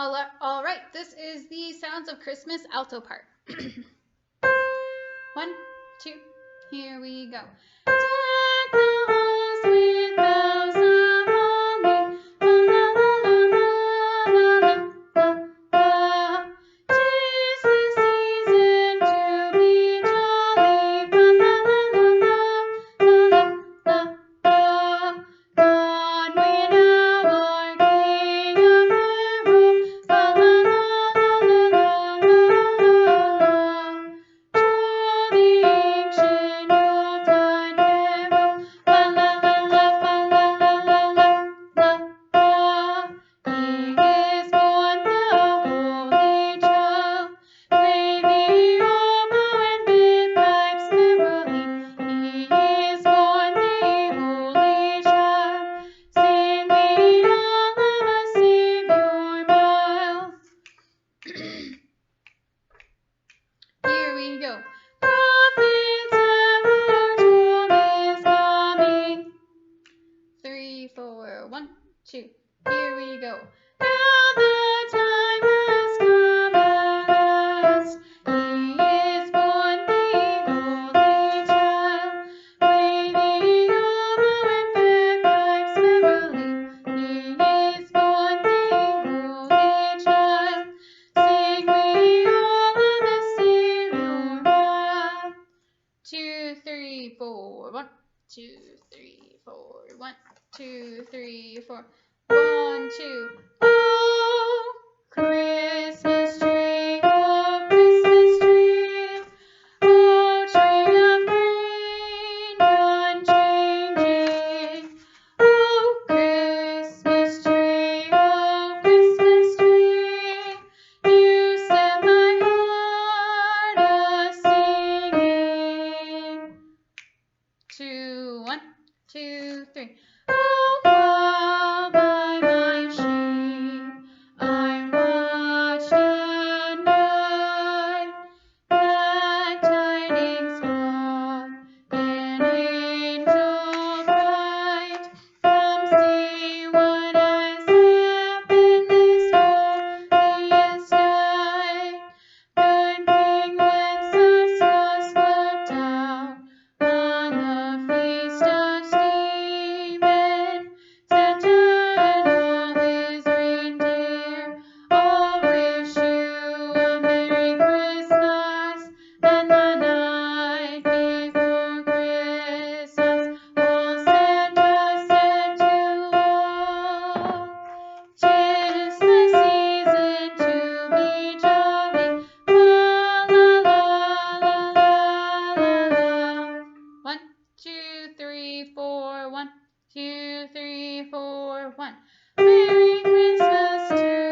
All right, this is the Sounds of Christmas alto part. 1, 2, here we go. Deck the halls with bells of holly, la la la la la la la la. 'Tis the season to be jolly, la la la la la la la. God we now our King of Carol, la la la la la la la. Troll the ancient Yuletide carol, la la la la la la la la la. He is born the Holy Child, play the oboe and bagpipes merrily. He is born the Holy Child, sing we all of a Savior mild. Here we go. Prophets have foretold his coming. 3, 4, 1, 2. Here we go. Now the time has come at last. He is born the Holy Child. Play the oboe and bagpipes merrily. He is born the Holy Child. Sing we all of the Savior mild. 2, 3, 4, 1, 2, 3, 4, 1, 2, 3, 4, 1, 2. Oh, Christmas tree, oh, Christmas tree, oh, tree of green, unchanging. Oh, Christmas tree, oh, Christmas tree, you set my heart a-singing. 2, 1, 2, 3. Oh, while by my sheep I watched at night, glad tidings brought an angel bright. Come see what has happened this holiest night. Good King Wenceslas looked out on the feast of Stephen. Santa and all his reindeer all wish you a Merry Christmas. And the night before Christmas, all Santa said to all, 'tis the season to be jolly, la la la la la la la. 1, 2, 3, 4, 1, 2, 3, 4, 1. Merry Christmas to